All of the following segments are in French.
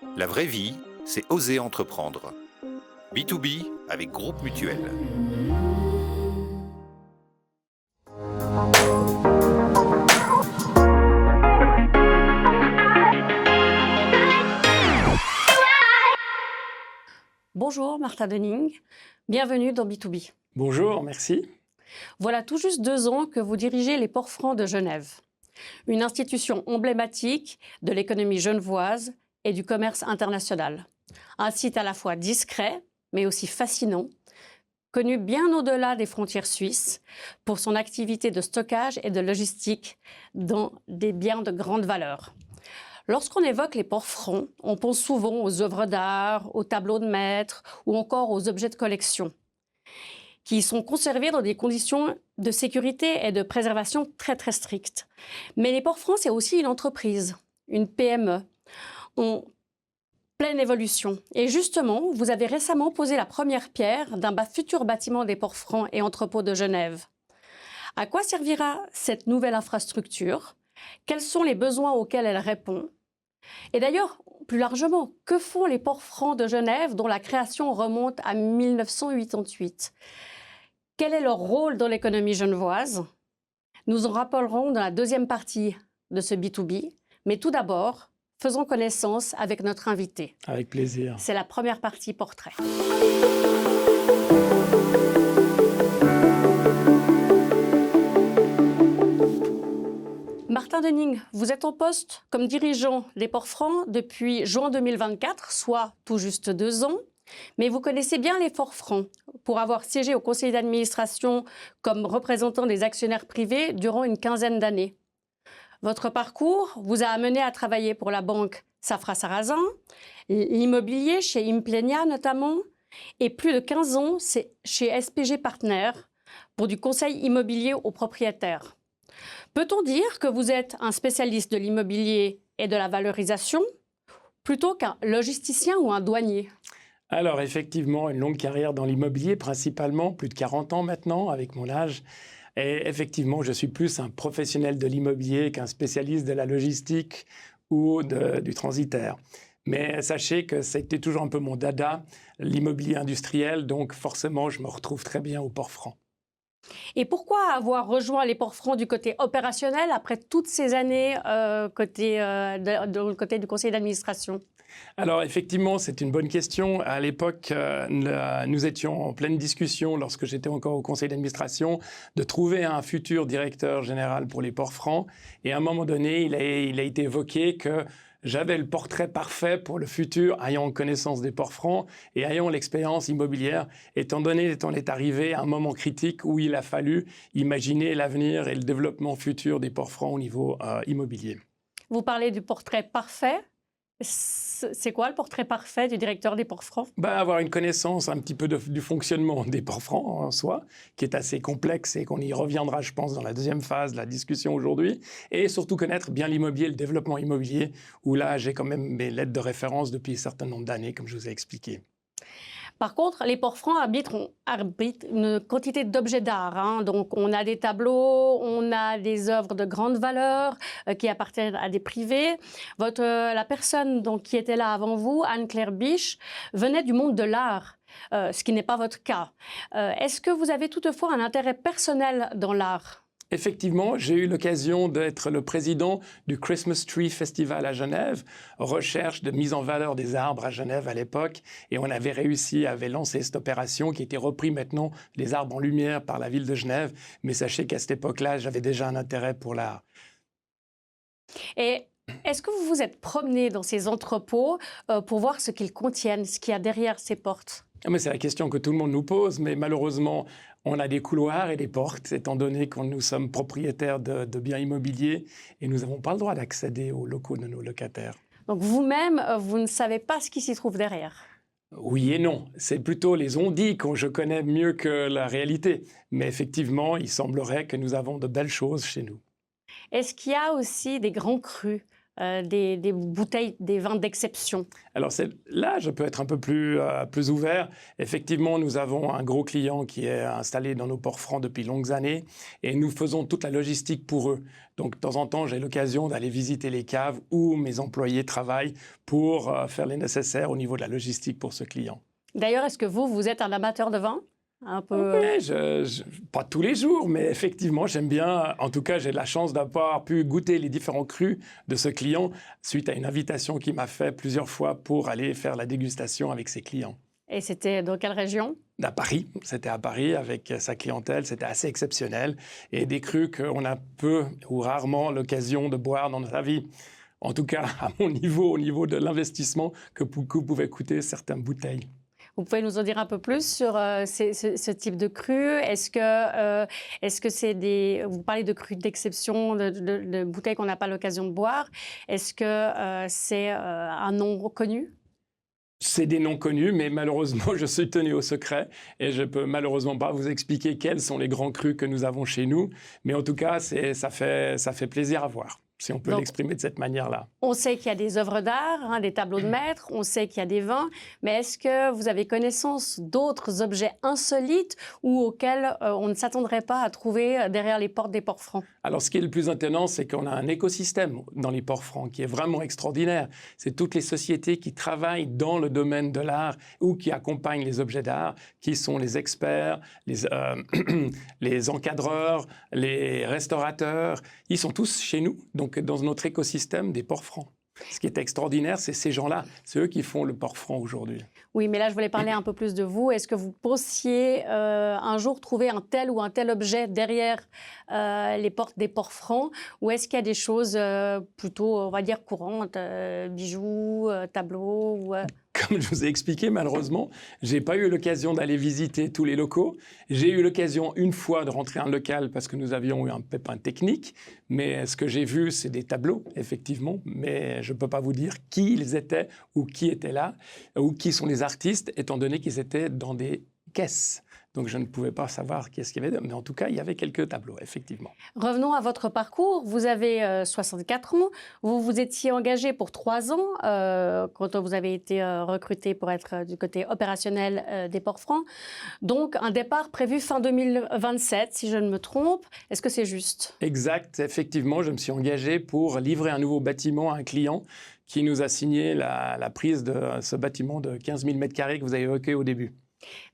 La vraie vie, c'est oser entreprendre. B2B avec Groupe Mutuel. Bonjour Martha Denning, bienvenue dans B2B. Bonjour, merci. Voilà tout juste 2 ans que vous dirigez les Ports Francs de Genève, une institution emblématique de l'économie genevoise et du commerce international. Un site à la fois discret, mais aussi fascinant, connu bien au-delà des frontières suisses pour son activité de stockage et de logistique dans des biens de grande valeur. Lorsqu'on évoque les Ports Francs, on pense souvent aux œuvres d'art, aux tableaux de maître ou encore aux objets de collection, qui sont conservés dans des conditions de sécurité et de préservation très très strictes. Mais les Ports Francs, c'est aussi une entreprise, une PME, en pleine évolution. Et justement, vous avez récemment posé la première pierre d'un futur bâtiment des Ports Francs et entrepôts de Genève. À quoi servira cette nouvelle infrastructure ? Quels sont les besoins auxquels elle répond ? Et d'ailleurs, plus largement, que font les Ports Francs de Genève dont la création remonte à 1988 ? Quel est leur rôle dans l'économie genevoise ? Nous en rappellerons dans la deuxième partie de ce B2B. Mais tout d'abord, faisons connaissance avec notre invité. Avec plaisir. C'est la première partie portrait. Martin Denning, vous êtes en poste comme dirigeant des Ports Francs depuis juin 2024, soit tout juste 2 ans. Mais vous connaissez bien les Ports Francs pour avoir siégé au conseil d'administration comme représentant des actionnaires privés durant une quinzaine d'années. Votre parcours vous a amené à travailler pour la banque Safra Sarrazin, l'immobilier chez Implenia notamment, et plus de 15 ans chez SPG Partners pour du conseil immobilier aux propriétaires. Peut-on dire que vous êtes un spécialiste de l'immobilier et de la valorisation plutôt qu'un logisticien ou un douanier ? Alors effectivement, une longue carrière dans l'immobilier, principalement, plus de 40 ans maintenant avec mon âge. Et effectivement, je suis plus un professionnel de l'immobilier qu'un spécialiste de la logistique ou du transitaire. Mais sachez que c'était toujours un peu mon dada, l'immobilier industriel, donc forcément, je me retrouve très bien aux Ports Francs. Et pourquoi avoir rejoint les Ports Francs du côté opérationnel après toutes ces années côté du conseil d'administration ? Alors effectivement, c'est une bonne question. À l'époque, nous étions en pleine discussion, lorsque j'étais encore au conseil d'administration, de trouver un futur directeur général pour les Ports Francs. Et à un moment donné, il a été évoqué que j'avais le portrait parfait pour le futur, ayant connaissance des Ports Francs et ayant l'expérience immobilière, étant donné qu'on est arrivé à un moment critique où il a fallu imaginer l'avenir et le développement futur des Ports Francs au niveau immobilier. Vous parlez du portrait parfait. C'est quoi le portrait parfait du directeur des Ports Francs ? Avoir une connaissance un petit peu du fonctionnement des Ports Francs en soi, qui est assez complexe et qu'on y reviendra, je pense, dans la deuxième phase de la discussion aujourd'hui, et surtout connaître bien l'immobilier, le développement immobilier, où là, j'ai quand même mes lettres de référence depuis un certain nombre d'années, comme je vous ai expliqué. Par contre, les Ports Francs arbitrent une quantité d'objets d'art. Donc, on a des tableaux, on a des œuvres de grande valeur qui appartiennent à des privés. La personne qui était là avant vous, Anne-Claire Biche, venait du monde de l'art, ce qui n'est pas votre cas. Est-ce que vous avez toutefois un intérêt personnel dans l'art ? Effectivement, j'ai eu l'occasion d'être le président du Christmas Tree Festival à Genève, recherche de mise en valeur des arbres à Genève à l'époque, et on avait lancé cette opération qui était reprise maintenant, les arbres en lumière, par la ville de Genève. Mais sachez qu'à cette époque-là, j'avais déjà un intérêt pour l'art. Et est-ce que vous vous êtes promené dans ces entrepôts pour voir ce qu'ils contiennent, ce qu'il y a derrière ces portes ? Mais c'est la question que tout le monde nous pose, mais malheureusement, on a des couloirs et des portes, étant donné que nous sommes propriétaires de biens immobiliers et nous n'avons pas le droit d'accéder aux locaux de nos locataires. Donc vous-même, vous ne savez pas ce qui s'y trouve derrière ? Oui et non. C'est plutôt les on-dit que je connais mieux que la réalité. Mais effectivement, il semblerait que nous avons de belles choses chez nous. Est-ce qu'il y a aussi des grands crus des bouteilles, des vins d'exception? Alors là, je peux être un peu plus ouvert. Effectivement, nous avons un gros client qui est installé dans nos ports francs depuis longues années et nous faisons toute la logistique pour eux. Donc, de temps en temps, j'ai l'occasion d'aller visiter les caves où mes employés travaillent pour faire les nécessaires au niveau de la logistique pour ce client. D'ailleurs, est-ce que vous êtes un amateur de vin? Un peu... Oui, pas tous les jours, mais effectivement, j'aime bien. En tout cas, j'ai la chance d'avoir pu goûter les différents crus de ce client suite à une invitation qu'il m'a fait plusieurs fois pour aller faire la dégustation avec ses clients. Et c'était dans quelle région? À Paris, c'était à Paris avec sa clientèle, c'était assez exceptionnel. Et des crus qu'on a peu ou rarement l'occasion de boire dans sa vie. En tout cas, à mon niveau, au niveau de l'investissement que pouvaient coûter certaines bouteilles. Vous pouvez nous en dire un peu plus sur ce type de cru? Est-ce que c'est des... Vous parlez de crus d'exception, de bouteilles qu'on n'a pas l'occasion de boire. Est-ce que c'est un nom reconnu? C'est des noms connus, mais malheureusement, je suis tenu au secret et je peux malheureusement pas vous expliquer quels sont les grands crus que nous avons chez nous. Mais en tout cas, ça fait plaisir à voir, si on peut l'exprimer de cette manière-là. On sait qu'il y a des œuvres d'art, des tableaux de maître, on sait qu'il y a des vins, mais est-ce que vous avez connaissance d'autres objets insolites ou auxquels on ne s'attendrait pas à trouver derrière les portes des ports francs? Alors, ce qui est le plus étonnant, c'est qu'on a un écosystème dans les ports francs qui est vraiment extraordinaire. C'est toutes les sociétés qui travaillent dans le domaine de l'art ou qui accompagnent les objets d'art, qui sont les experts, les encadreurs, les restaurateurs. Ils sont tous chez nous, donc dans notre écosystème des ports francs. Ce qui est extraordinaire, c'est ces gens-là, c'est eux qui font le port franc aujourd'hui. Oui, mais là, je voulais parler un peu plus de vous. Est-ce que vous pensiez un jour trouver un tel ou un tel objet derrière les portes des ports francs? Ou est-ce qu'il y a des choses plutôt, on va dire, courantes, bijoux, tableaux Comme je vous ai expliqué, malheureusement, je n'ai pas eu l'occasion d'aller visiter tous les locaux. J'ai eu l'occasion une fois de rentrer en local parce que nous avions eu un pépin technique. Mais ce que j'ai vu, c'est des tableaux, effectivement. Mais je ne peux pas vous dire qui ils étaient ou qui était là ou qui sont les artistes, étant donné qu'ils étaient dans des caisses. Donc, je ne pouvais pas savoir qu'est-ce qu'il y avait, mais en tout cas, il y avait quelques tableaux, effectivement. Revenons à votre parcours. Vous avez 64 ans. Vous vous étiez engagé pour 3 ans quand vous avez été recruté pour être du côté opérationnel des ports francs. Donc, un départ prévu fin 2027, si je ne me trompe. Est-ce que c'est juste? Exact. Effectivement, je me suis engagé pour livrer un nouveau bâtiment à un client qui nous a signé la prise de ce bâtiment de 15 000 m² que vous avez évoqué au début.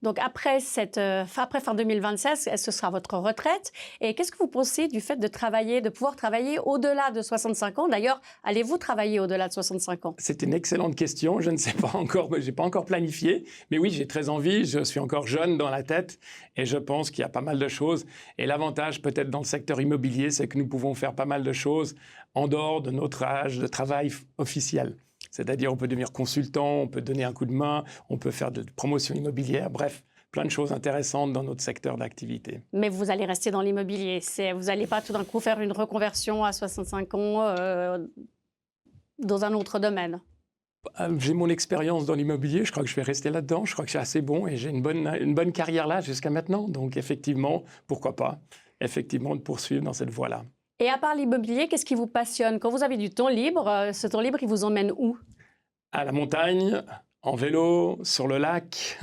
Donc après fin 2026, ce sera votre retraite. Et qu'est-ce que vous pensez du fait de pouvoir travailler au-delà de 65 ans? D'ailleurs, allez-vous travailler au-delà de 65 ans? C'est une excellente question. Je ne sais pas encore, je n'ai pas encore planifié. Mais oui, j'ai très envie. Je suis encore jeune dans la tête et je pense qu'il y a pas mal de choses. Et l'avantage peut-être dans le secteur immobilier, c'est que nous pouvons faire pas mal de choses en dehors de notre âge de travail officiel. C'est-à-dire, on peut devenir consultant, on peut donner un coup de main, on peut faire de promotion immobilière, bref, plein de choses intéressantes dans notre secteur d'activité. Mais vous allez rester dans l'immobilier. Vous n'allez pas tout d'un coup faire une reconversion à 65 ans dans un autre domaine? J'ai mon expérience dans l'immobilier, je crois que je vais rester là-dedans, je crois que je suis assez bon et j'ai une bonne carrière là jusqu'à maintenant. Donc effectivement, pourquoi pas, effectivement, de poursuivre dans cette voie-là. Et à part l'immobilier, qu'est-ce qui vous passionne? Quand vous avez du temps libre, ce temps libre, il vous emmène où? À la montagne, en vélo, sur le lac,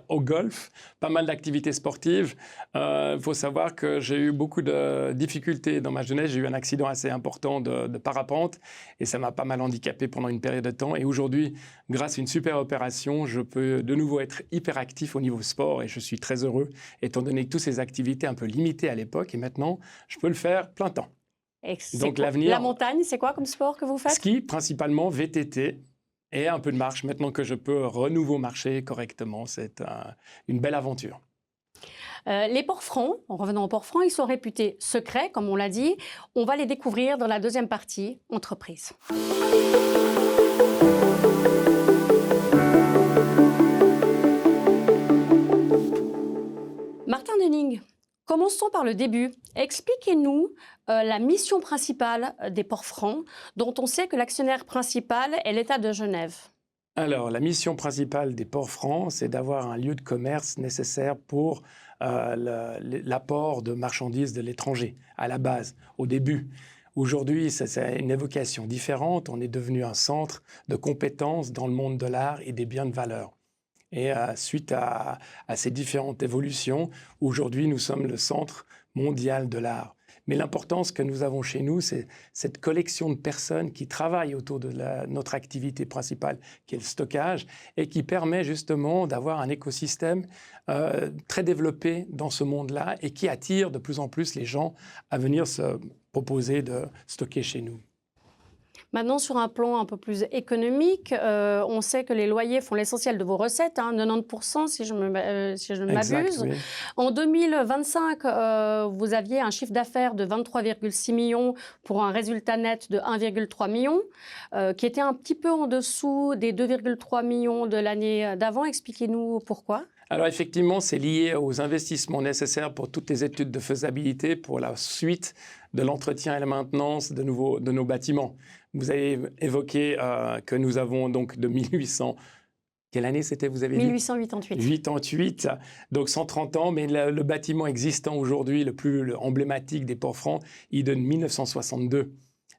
au golf, pas mal d'activités sportives. Faut savoir que j'ai eu beaucoup de difficultés dans ma jeunesse. J'ai eu un accident assez important de parapente et ça m'a pas mal handicapé pendant une période de temps. Et aujourd'hui, grâce à une super opération, je peux de nouveau être hyper actif au niveau sport et je suis très heureux, étant donné que toutes ces activités un peu limitées à l'époque et maintenant, je peux le faire plein temps. Donc l'avenir. La montagne, c'est quoi comme sport que vous faites? Ski, principalement VTT. Et un peu de marche. Maintenant que je peux renouveau marcher correctement, c'est une belle aventure. Les ports francs, en revenant aux ports francs, ils sont réputés secrets, comme on l'a dit. On va les découvrir dans la deuxième partie, entreprise. Martin Dening, commençons par le début. Expliquez-nous la mission principale des ports francs, dont on sait que l'actionnaire principal est l'État de Genève. Alors, la mission principale des ports francs, c'est d'avoir un lieu de commerce nécessaire pour l'apport de marchandises de l'étranger, à la base, au début. Aujourd'hui, c'est une évocation différente. On est devenu un centre de compétences dans le monde de l'art et des biens de valeur. Et suite à ces différentes évolutions, aujourd'hui, nous sommes le centre mondial de l'art. Mais l'importance que nous avons chez nous, c'est cette collection de personnes qui travaillent autour de notre activité principale, qui est le stockage, et qui permet justement d'avoir un écosystème très développé dans ce monde-là et qui attire de plus en plus les gens à venir se proposer de stocker chez nous. Maintenant, sur un plan un peu plus économique, on sait que les loyers font l'essentiel de vos recettes, 90% si je ne m'abuse. Oui. En 2025, vous aviez un chiffre d'affaires de 23,6 millions pour un résultat net de 1,3 million, qui était un petit peu en dessous des 2,3 millions de l'année d'avant. Expliquez-nous pourquoi. Alors effectivement, c'est lié aux investissements nécessaires pour toutes les études de faisabilité pour la suite de l'entretien et la maintenance de nos bâtiments. Vous avez évoqué que nous avons donc de 1800... Quelle année c'était, vous avez dit ? 1888. 88, donc 130 ans, mais le bâtiment existant aujourd'hui, le plus emblématique des Port-Francs, il est de 1962.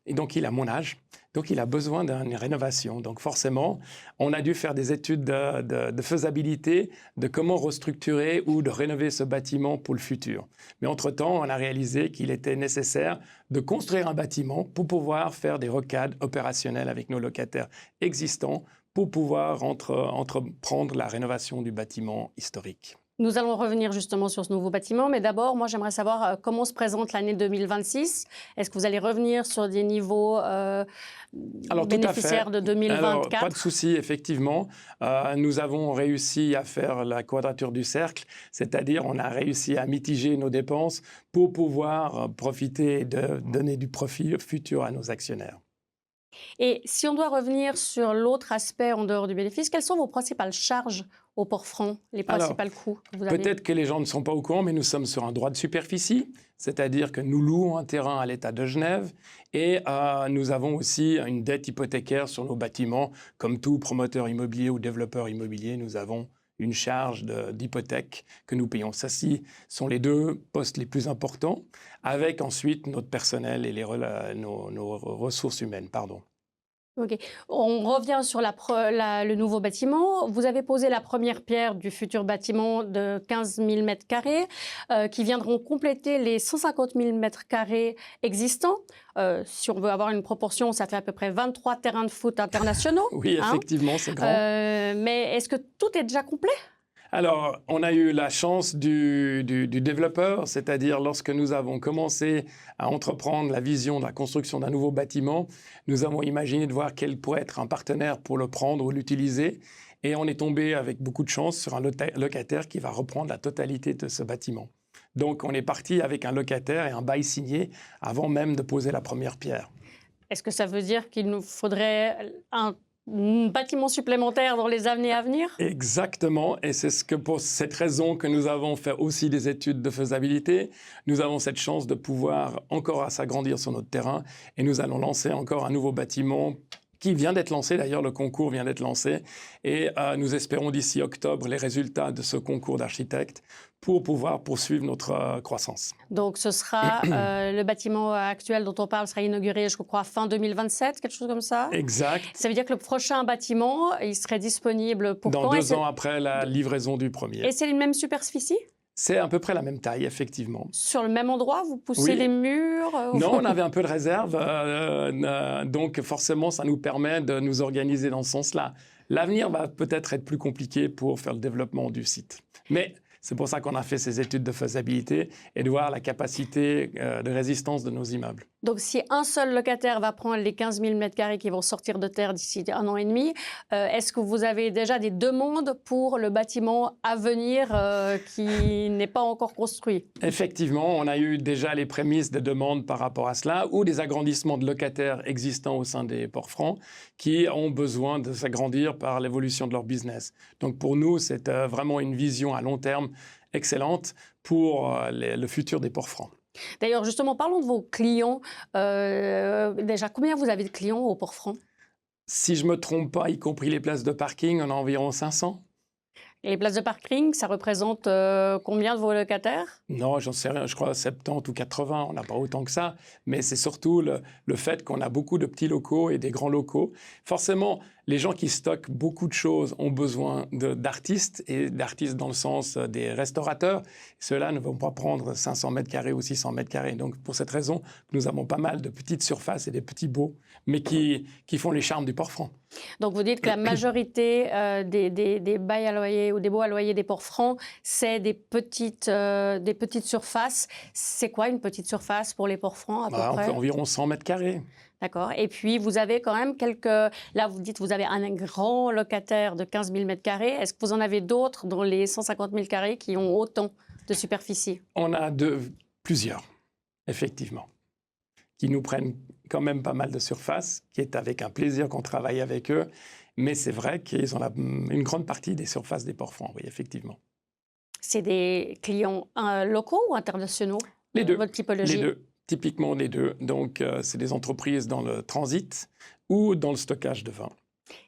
Et donc, il a mon âge. Donc, il a besoin d'une rénovation. Donc, forcément, on a dû faire des études de faisabilité, de comment restructurer ou de rénover ce bâtiment pour le futur. Mais entre-temps, on a réalisé qu'il était nécessaire de construire un bâtiment pour pouvoir faire des rocades opérationnelles avec nos locataires existants pour pouvoir entreprendre la rénovation du bâtiment historique. Nous allons revenir justement sur ce nouveau bâtiment, mais d'abord, moi, j'aimerais savoir comment se présente l'année 2026. Est-ce que vous allez revenir sur des niveaux bénéficiaires de 2024? Alors, pas de souci, effectivement. Nous avons réussi à faire la quadrature du cercle, c'est-à-dire on a réussi à mitiger nos dépenses pour pouvoir profiter et de donner du profit futur à nos actionnaires. Et si on doit revenir sur l'autre aspect en dehors du bénéfice, quelles sont vos principales charges au Port-Franc, les principaux coûts que vous avez? Peut-être que les gens ne sont pas au courant, mais nous sommes sur un droit de superficie, c'est-à-dire que nous louons un terrain à l'État de Genève et nous avons aussi une dette hypothécaire sur nos bâtiments. Comme tout promoteur immobilier ou développeur immobilier, nous avons une charge d'hypothèque que nous payons. Ça, sont les deux postes les plus importants, avec ensuite notre personnel et nos ressources humaines. Ok. On revient sur le nouveau bâtiment. Vous avez posé la première pierre du futur bâtiment de 15 000 m² qui viendront compléter les 150 000 m² existants. Si on veut avoir une proportion, ça fait à peu près 23 terrains de foot internationaux. Oui, effectivement, c'est grand. Mais est-ce que tout est déjà complet ? Alors, on a eu la chance du développeur, c'est-à-dire lorsque nous avons commencé à entreprendre la vision de la construction d'un nouveau bâtiment, nous avons imaginé de voir quel pourrait être un partenaire pour le prendre ou l'utiliser. Et on est tombé avec beaucoup de chance sur un locataire qui va reprendre la totalité de ce bâtiment. Donc, on est parti avec un locataire et un bail signé avant même de poser la première pierre. Est-ce que ça veut dire qu'il nous faudrait un bâtiment supplémentaire dans les années à venir? Exactement, et c'est pour cette raison que nous avons fait aussi des études de faisabilité. Nous avons cette chance de pouvoir encore s'agrandir sur notre terrain et nous allons lancer encore un nouveau bâtiment qui vient d'être lancé, d'ailleurs le concours vient d'être lancé et nous espérons d'ici octobre les résultats de ce concours d'architectes pour pouvoir poursuivre notre croissance. Donc ce sera le bâtiment actuel dont on parle sera inauguré, je crois, fin 2027, quelque chose comme ça? Exact. Ça veut dire que le prochain bâtiment, il serait disponible pour dans 2 ans après la livraison du premier. Et c'est une même superficie? C'est à peu près la même taille, effectivement. Sur le même endroit, vous poussez les murs? Non, on avait un peu de réserve, donc forcément, ça nous permet de nous organiser dans ce sens-là. L'avenir va peut-être être plus compliqué pour faire le développement du site. Mais c'est pour ça qu'on a fait ces études de faisabilité et de voir la capacité de résistance de nos immeubles. Donc, si un seul locataire va prendre les 15 000 m² qui vont sortir de terre d'ici 1 an et demi, est-ce que vous avez déjà des demandes pour le bâtiment à venir qui n'est pas encore construit? Effectivement, on a eu déjà les prémices de demandes par rapport à cela ou des agrandissements de locataires existants au sein des Port-Francs qui ont besoin de s'agrandir par l'évolution de leur business. Donc, pour nous, c'est vraiment une vision à long terme excellente pour le futur des Port-Francs. D'ailleurs, justement, parlons de vos clients. Déjà, combien vous avez de clients au Port-Franc? Si je ne me trompe pas, y compris les places de parking, on a environ 500. Les places de parking, ça représente combien de vos locataires? Non, j'en sais rien, je crois 70 ou 80, on n'a pas autant que ça, mais c'est surtout le fait qu'on a beaucoup de petits locaux et des grands locaux. Forcément, les gens qui stockent beaucoup de choses ont besoin d'artistes, et d'artistes dans le sens des restaurateurs. Ceux-là ne vont pas prendre 500 mètres carrés ou 600 mètres carrés. Donc, pour cette raison, nous avons pas mal de petites surfaces et des petits baux, mais qui font les charmes du Port-Franc. Donc, vous dites que la majorité des bails à loyer ou des baux à loyer des ports francs, c'est des petites surfaces. C'est quoi une petite surface pour les ports francs à peu près? Environ 100 mètres carrés. D'accord. Et puis, vous avez quand même Là, vous dites que vous avez un grand locataire de 15 000 mètres carrés. Est-ce que vous en avez d'autres dans les 150 000 carrés qui ont autant de superficie? On a plusieurs, effectivement, qui nous prennent quand même pas mal de surface, qui est avec un plaisir qu'on travaille avec eux. Mais c'est vrai qu'ils ont une grande partie des surfaces des ports francs, oui, effectivement. C'est des clients locaux ou internationaux? Les deux. Votre typologie? Les deux. Typiquement les deux. Donc, c'est des entreprises dans le transit ou dans le stockage de vin.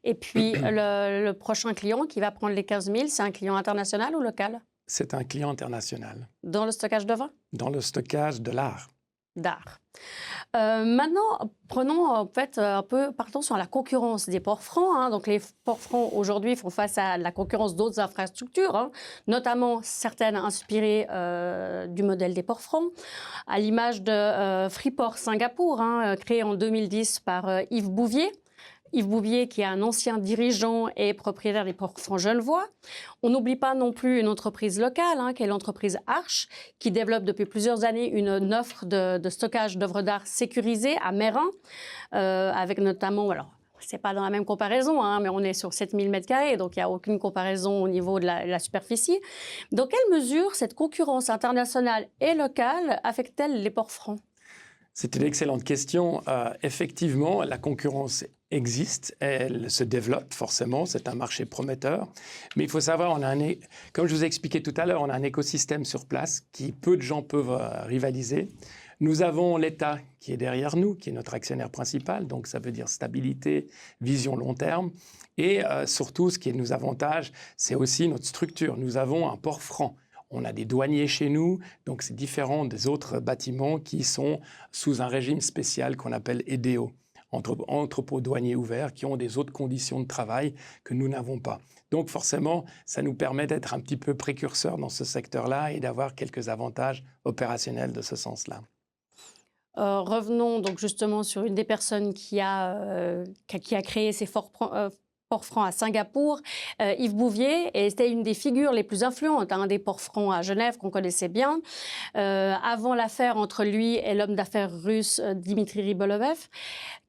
Et puis, le prochain client qui va prendre les 15 000, c'est un client international ou local? C'est un client international. Dans le stockage de vin? Dans le stockage de l'art. D'art. Maintenant, partons sur la concurrence des ports francs. Hein. Donc, les ports francs aujourd'hui font face à la concurrence d'autres infrastructures, hein, notamment certaines inspirées du modèle des ports francs, à l'image de Freeport Singapour, hein, créé en 2010 par Yves Bouvier. Yves Bouvier, qui est un ancien dirigeant et propriétaire des ports francs genevois. On n'oublie pas non plus une entreprise locale, hein, qui est l'entreprise Arche, qui développe depuis plusieurs années une offre de stockage d'œuvres d'art sécurisées à Meyrin, avec notamment... Alors, ce n'est pas dans la même comparaison, hein, mais on est sur 7000 m², donc il n'y a aucune comparaison au niveau de la superficie. Dans quelle mesure cette concurrence internationale et locale affecte-t-elle les ports francs? C'est une excellente question. Effectivement, la concurrence existe, elle se développe forcément, c'est un marché prometteur. Mais il faut savoir, comme je vous ai expliqué tout à l'heure, on a un écosystème sur place qui peu de gens peuvent rivaliser. Nous avons l'État qui est derrière nous, qui est notre actionnaire principal, donc ça veut dire stabilité, vision long terme. Et surtout, ce qui nous avantage, c'est aussi notre structure. Nous avons un port franc. On a des douaniers chez nous, donc c'est différent des autres bâtiments qui sont sous un régime spécial qu'on appelle EDO, entrepôts douaniers ouverts, qui ont des autres conditions de travail que nous n'avons pas. Donc forcément, ça nous permet d'être un petit peu précurseurs dans ce secteur-là et d'avoir quelques avantages opérationnels de ce sens-là. Revenons donc justement sur une des personnes qui a créé ces ports francs à Singapour, Yves Bouvier, et c'était une des figures les plus influentes des ports francs à Genève qu'on connaissait bien, avant l'affaire entre lui et l'homme d'affaires russe Dimitri Ribolovev.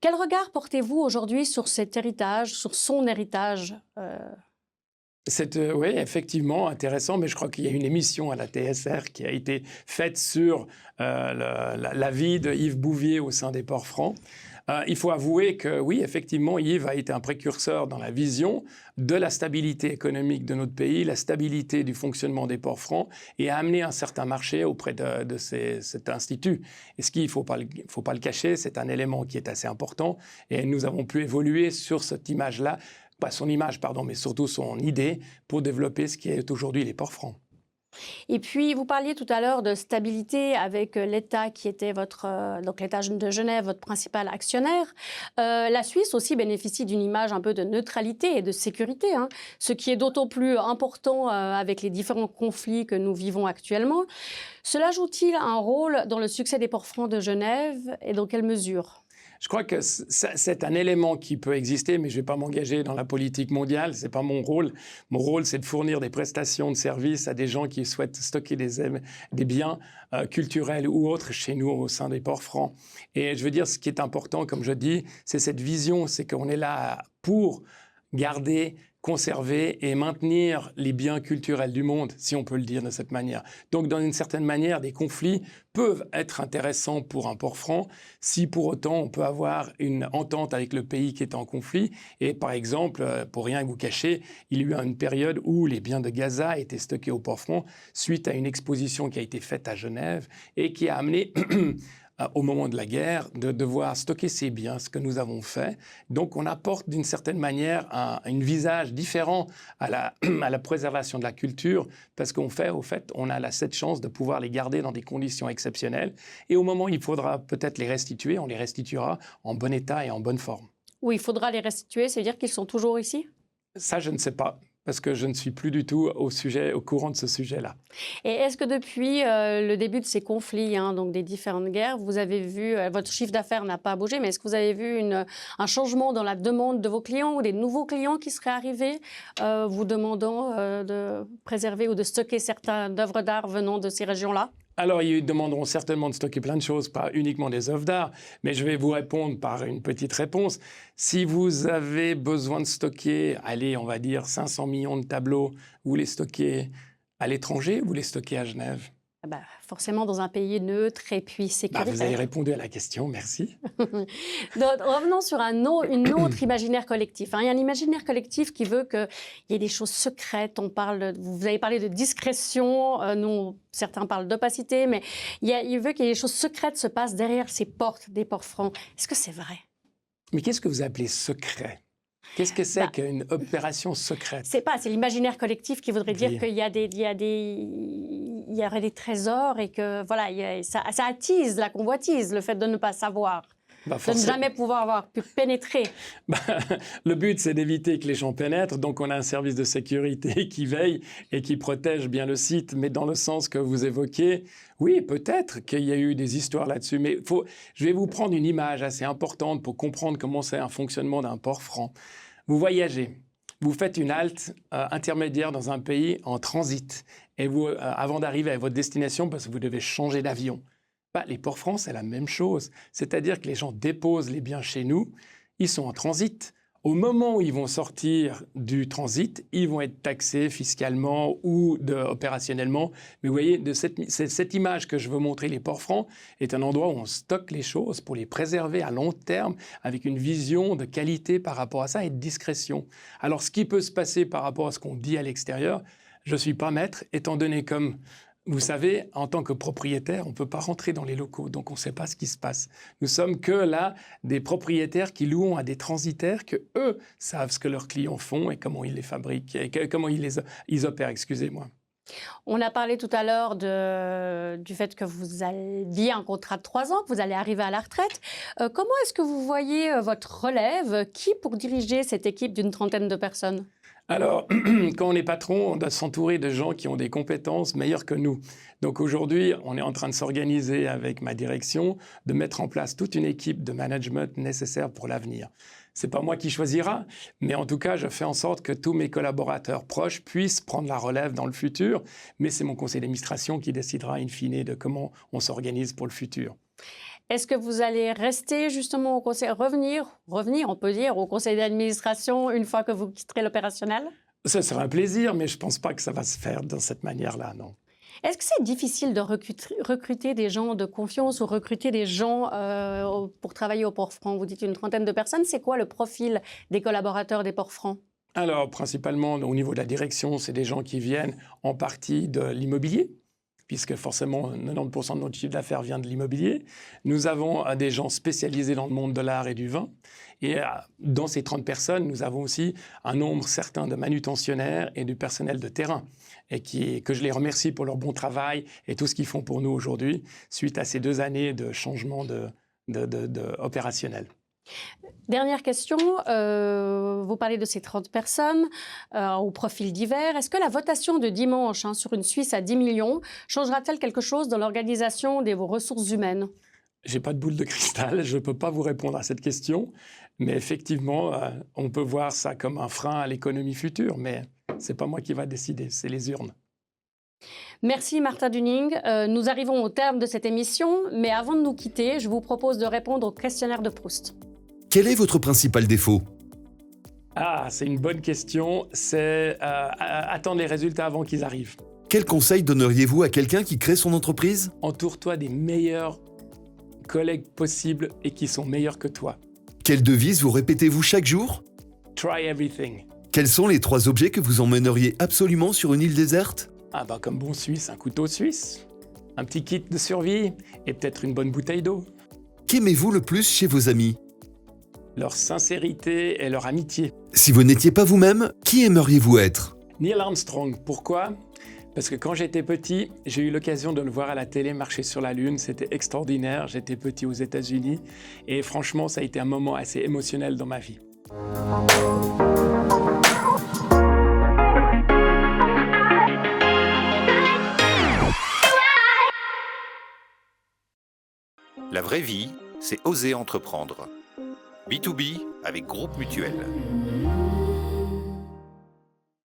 Quel regard portez-vous aujourd'hui sur cet héritage, sur son héritage C'est oui, effectivement intéressant, mais je crois qu'il y a une émission à la TSR qui a été faite sur la vie de Yves Bouvier au sein des ports francs. Il faut avouer que oui, effectivement, Yves a été un précurseur dans la vision de la stabilité économique de notre pays, la stabilité du fonctionnement des ports francs, et a amené un certain marché auprès de cet institut. Et ce qu'il ne faut pas le cacher, c'est un élément qui est assez important, et nous avons pu évoluer sur cette image-là, pas son image, pardon, mais surtout son idée pour développer ce qui est aujourd'hui les ports francs. Et puis, vous parliez tout à l'heure de stabilité avec l'État qui était donc l'État de Genève, votre principal actionnaire. La Suisse aussi bénéficie d'une image un peu de neutralité et de sécurité, hein, ce qui est d'autant plus important avec les différents conflits que nous vivons actuellement. Cela joue-t-il un rôle dans le succès des ports francs de Genève et dans quelle mesure ? Je crois que c'est un élément qui peut exister, mais je ne vais pas m'engager dans la politique mondiale, ce n'est pas mon rôle. Mon rôle, c'est de fournir des prestations de services à des gens qui souhaitent stocker des biens culturels ou autres chez nous au sein des ports francs. Et je veux dire, ce qui est important, comme je dis, c'est cette vision, c'est qu'on est là pour garder, conserver et maintenir les biens culturels du monde, si on peut le dire de cette manière. Donc, d'une certaine manière, des conflits peuvent être intéressants pour un port franc si pour autant on peut avoir une entente avec le pays qui est en conflit. Et par exemple, pour rien vous cacher, il y a eu une période où les biens de Gaza étaient stockés au port franc suite à une exposition qui a été faite à Genève et qui a amené au moment de la guerre, de devoir stocker ses biens, ce que nous avons fait. Donc, on apporte d'une certaine manière un visage différent à la préservation de la culture, parce on a cette chance de pouvoir les garder dans des conditions exceptionnelles. Et au moment où il faudra peut-être les restituer, on les restituera en bon état et en bonne forme. Oui, il faudra les restituer, ça veut dire qu'ils sont toujours ici? Ça, je ne sais pas, parce que je ne suis plus du tout au courant de ce sujet-là. Et est-ce que depuis le début de ces conflits, donc des différentes guerres, vous avez vu, votre chiffre d'affaires n'a pas bougé, mais est-ce que vous avez vu un changement dans la demande de vos clients ou des nouveaux clients qui seraient arrivés vous demandant de préserver ou de stocker certaines œuvres d'art venant de ces régions-là? Alors, ils demanderont certainement de stocker plein de choses, pas uniquement des œuvres d'art, mais je vais vous répondre par une petite réponse. Si vous avez besoin de stocker, allez, on va dire 500 millions de tableaux, vous les stockez à l'étranger ou vous les stockez à Genève? Forcément dans un pays neutre et puis sécuritaire. Vous avez répondu à la question, merci. Donc, revenons sur une autre imaginaire collectif. Il y a un imaginaire collectif qui veut qu'il y ait des choses secrètes. Vous avez parlé de discrétion, certains parlent d'opacité, mais il veut qu'il y ait des choses secrètes se passent derrière ces portes des ports francs. Est-ce que c'est vrai? Mais qu'est-ce que vous appelez secret? Qu'est-ce que c'est qu'une opération secrète? C'est l'imaginaire collectif qui voudrait dire qu'il y aurait des trésors et que voilà, ça attise la convoitise, le fait de ne pas savoir. De ne jamais pouvoir avoir pu pénétrer. Le but, c'est d'éviter que les gens pénètrent. Donc, on a un service de sécurité qui veille et qui protège bien le site. Mais dans le sens que vous évoquez, oui, peut-être qu'il y a eu des histoires là-dessus. Mais je vais vous prendre une image assez importante pour comprendre comment c'est un fonctionnement d'un port franc. Vous voyagez. Vous faites une halte intermédiaire dans un pays en transit. Et avant d'arriver à votre destination, parce que vous devez changer d'avion. Les ports francs, c'est la même chose. C'est-à-dire que les gens déposent les biens chez nous, ils sont en transit. Au moment où ils vont sortir du transit, ils vont être taxés fiscalement ou opérationnellement. Mais vous voyez, cette image que je veux montrer, les ports francs, est un endroit où on stocke les choses pour les préserver à long terme, avec une vision de qualité par rapport à ça et de discrétion. Alors, ce qui peut se passer par rapport à ce qu'on dit à l'extérieur, je ne suis pas maître, étant donné comme... Vous savez, en tant que propriétaire, on ne peut pas rentrer dans les locaux, donc on ne sait pas ce qui se passe. Nous sommes que là des propriétaires qui louent à des transitaires que eux savent ce que leurs clients font et comment ils les fabriquent, et comment ils opèrent, excusez-moi. On a parlé tout à l'heure du fait que vous aviez un contrat de 3 ans, que vous allez arriver à la retraite. Comment est-ce que vous voyez votre relève? Qui pour diriger cette équipe d'une 30aine de personnes? Alors, quand on est patron, on doit s'entourer de gens qui ont des compétences meilleures que nous. Donc aujourd'hui, on est en train de s'organiser avec ma direction, de mettre en place toute une équipe de management nécessaire pour l'avenir. Ce n'est pas moi qui choisira, mais en tout cas, je fais en sorte que tous mes collaborateurs proches puissent prendre la relève dans le futur. Mais c'est mon conseil d'administration qui décidera in fine de comment on s'organise pour le futur. Est-ce que vous allez rester justement au conseil, revenir, on peut dire, au conseil d'administration une fois que vous quitterez l'opérationnel? Ce sera un plaisir, mais je ne pense pas que ça va se faire de cette manière-là, non. Est-ce que c'est difficile de recruter des gens de confiance ou recruter des gens pour travailler au port franc? Vous dites une 30aine de personnes, c'est quoi le profil des collaborateurs des ports francs? Alors, principalement, au niveau de la direction, c'est des gens qui viennent en partie de l'immobilier, puisque forcément 90% de notre chiffre d'affaires vient de l'immobilier. Nous avons des gens spécialisés dans le monde de l'art et du vin. Et dans ces 30 personnes, nous avons aussi un nombre certain de manutentionnaires et du personnel de terrain, et que je les remercie pour leur bon travail et tout ce qu'ils font pour nous aujourd'hui, suite à ces 2 années de changement opérationnel. Dernière question, vous parlez de ces 30 personnes au profil divers. Est-ce que la votation de dimanche sur une Suisse à 10 millions changera-t-elle quelque chose dans l'organisation de vos ressources humaines? Je n'ai pas de boule de cristal, je ne peux pas vous répondre à cette question. Mais effectivement, on peut voir ça comme un frein à l'économie future. Mais ce n'est pas moi qui va décider, c'est les urnes. Merci Martha Dunning. Nous arrivons au terme de cette émission. Mais avant de nous quitter, je vous propose de répondre au questionnaire de Proust. Quel est votre principal défaut? C'est une bonne question. C'est attendre les résultats avant qu'ils arrivent. Quel conseil donneriez-vous à quelqu'un qui crée son entreprise? Entoure-toi des meilleurs collègues possibles et qui sont meilleurs que toi. Quelle devise vous répétez-vous chaque jour? Try everything. Quels sont les 3 objets que vous emmèneriez absolument sur une île déserte? Comme bon Suisse, un couteau suisse. Un petit kit de survie et peut-être une bonne bouteille d'eau. Qu'aimez-vous le plus chez vos amis? Leur sincérité et leur amitié. Si vous n'étiez pas vous-même, qui aimeriez-vous être? Neil Armstrong, pourquoi? Parce que quand j'étais petit, j'ai eu l'occasion de le voir à la télé marcher sur la Lune. C'était extraordinaire. J'étais petit aux États-Unis et franchement, ça a été un moment assez émotionnel dans ma vie. La vraie vie, c'est oser entreprendre. B2B avec Groupe Mutuel.